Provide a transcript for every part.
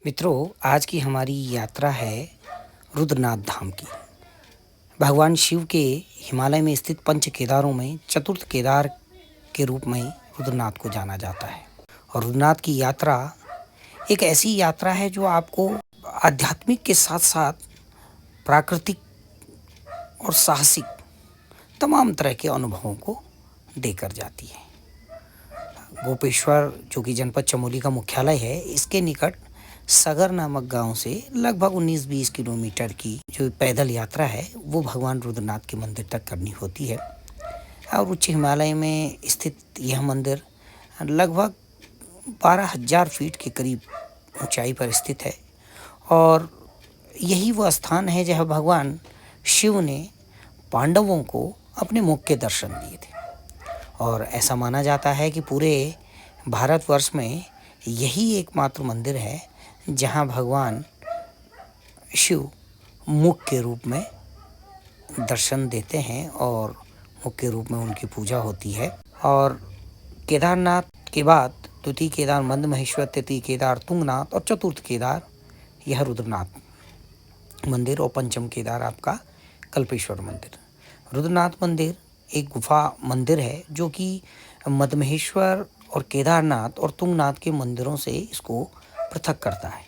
मित्रों, आज की हमारी यात्रा है रुद्रनाथ धाम की। भगवान शिव के हिमालय में स्थित पंच केदारों में चतुर्थ केदार के रूप में रुद्रनाथ को जाना जाता है। और रुद्रनाथ की यात्रा एक ऐसी यात्रा है जो आपको आध्यात्मिक के साथ साथ प्राकृतिक और साहसिक तमाम तरह के अनुभवों को देकर जाती है। गोपेश्वर, जो कि जनपद चमोली का मुख्यालय है, इसके निकट सगर नामक गांव से लगभग 19-20 किलोमीटर की जो पैदल यात्रा है वो भगवान रुद्रनाथ के मंदिर तक करनी होती है। और उच्च हिमालय में स्थित यह मंदिर लगभग 12,000 फीट के करीब ऊंचाई पर स्थित है। और यही वह स्थान है जहां भगवान शिव ने पांडवों को अपने मुख के दर्शन दिए थे। और ऐसा माना जाता है कि पूरे भारतवर्ष में यही एकमात्र मंदिर है जहां भगवान शिव मुख के रूप में दर्शन देते हैं और मुख के रूप में उनकी पूजा होती है। और केदारनाथ के बाद द्वितीय केदार मंद महेश्वर, तृतीय केदार तुंगनाथ और चतुर्थ केदार यह रुद्रनाथ मंदिर और पंचम केदार आपका कल्पेश्वर मंदिर। रुद्रनाथ मंदिर एक गुफा मंदिर है जो कि मदमहेश्वर और केदारनाथ और तुंगनाथ के मंदिरों से इसको पृथक करता है।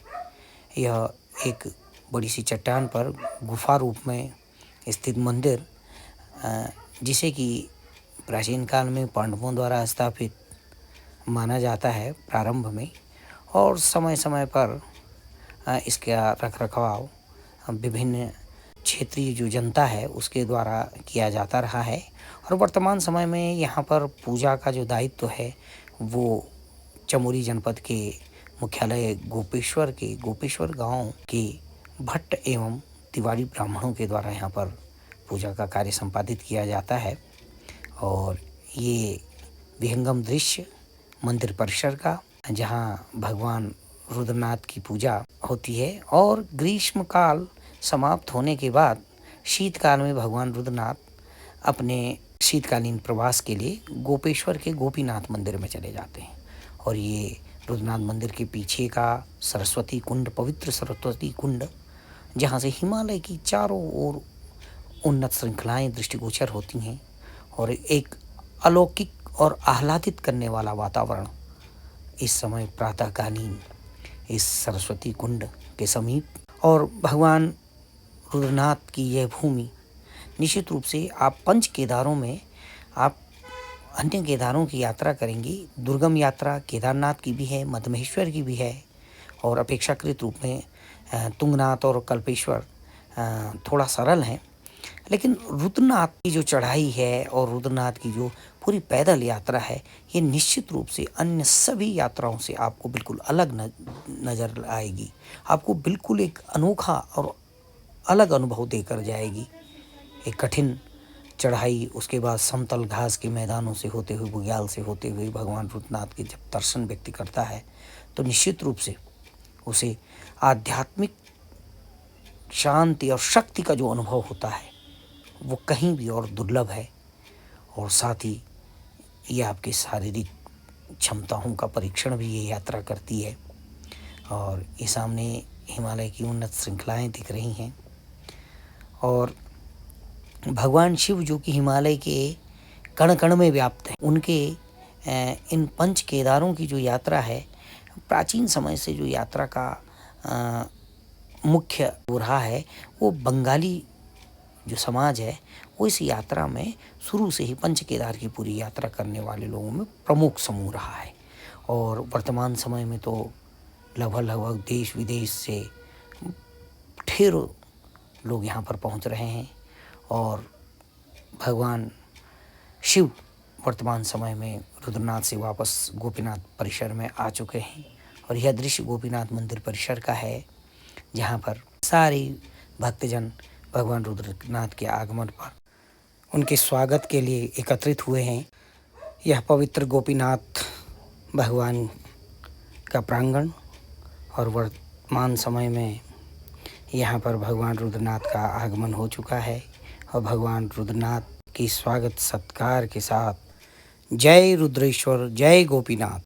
यह एक बड़ी सी चट्टान पर गुफा रूप में स्थित मंदिर, जिसे कि प्राचीन काल में पांडवों द्वारा स्थापित माना जाता है प्रारंभ में, और समय समय पर इसका रखरखाव विभिन्न क्षेत्रीय जो जनता है उसके द्वारा किया जाता रहा है। और वर्तमान समय में यहाँ पर पूजा का जो दायित्व है वो चमोली जनपद के मुख्यालय गोपेश्वर गांव के भट्ट एवं तिवारी ब्राह्मणों के द्वारा यहाँ पर पूजा का कार्य संपादित किया जाता है। और ये विहंगम दृश्य मंदिर परिसर का, जहाँ भगवान रुद्रनाथ की पूजा होती है। और ग्रीष्म काल समाप्त होने के बाद शीतकाल में भगवान रुद्रनाथ अपने शीतकालीन प्रवास के लिए गोपेश्वर के गोपीनाथ मंदिर में चले जाते हैं। और ये रुद्रनाथ मंदिर के पीछे का सरस्वती कुंड, पवित्र सरस्वती कुंड, जहाँ से हिमालय की चारों ओर उन्नत श्रृंखलाएं दृष्टिगोचर होती हैं और एक अलौकिक और आह्लादित करने वाला वातावरण इस समय प्रातःकालीन इस सरस्वती कुंड के समीप। और भगवान रुद्रनाथ की यह भूमि निश्चित रूप से आप पंच केदारों में आप अन्य केदारों की यात्रा करेंगी। दुर्गम यात्रा केदारनाथ की भी है, मदमहेश्वर की भी है, और अपेक्षाकृत रूप में तुंगनाथ और कल्पेश्वर थोड़ा सरल हैं। लेकिन रुद्रनाथ की जो चढ़ाई है और रुद्रनाथ की जो पूरी पैदल यात्रा है, ये निश्चित रूप से अन्य सभी यात्राओं से आपको बिल्कुल अलग नज़र आएगी। आपको बिल्कुल एक अनोखा और अलग अनुभव देकर जाएगी। एक कठिन चढ़ाई, उसके बाद समतल घास के मैदानों से होते हुए, बुग्याल से होते हुए भगवान रुद्रनाथ के जब दर्शन व्यक्ति करता है तो निश्चित रूप से उसे आध्यात्मिक शांति और शक्ति का जो अनुभव होता है वो कहीं भी और दुर्लभ है। और साथ ही ये आपके शारीरिक क्षमताओं का परीक्षण भी ये यात्रा करती है। और ये सामने हिमालय की उन्नत श्रृंखलाएं दिख रही हैं। और भगवान शिव, जो कि हिमालय के कण कण में व्याप्त हैं, उनके इन पंच केदारों की जो यात्रा है, प्राचीन समय से जो यात्रा का मुख्य हो रहा है, वो बंगाली जो समाज है वो इस यात्रा में शुरू से ही पंच केदार की पूरी यात्रा करने वाले लोगों में प्रमुख समूह रहा है। और वर्तमान समय में तो लगभग देश विदेश से ढेरों लोग यहाँ पर पहुँच रहे हैं। और भगवान शिव वर्तमान समय में रुद्रनाथ से वापस गोपीनाथ परिसर में आ चुके हैं। और यह दृश्य गोपीनाथ मंदिर परिसर का है, जहाँ पर सारे भक्तजन भगवान रुद्रनाथ के आगमन पर उनके स्वागत के लिए एकत्रित हुए हैं। यह पवित्र गोपीनाथ भगवान का प्रांगण, और वर्तमान समय में यहाँ पर भगवान रुद्रनाथ का आगमन हो चुका है। और भगवान रुद्रनाथ की स्वागत सत्कार के साथ जय रुद्रेश्वर, जय गोपीनाथ।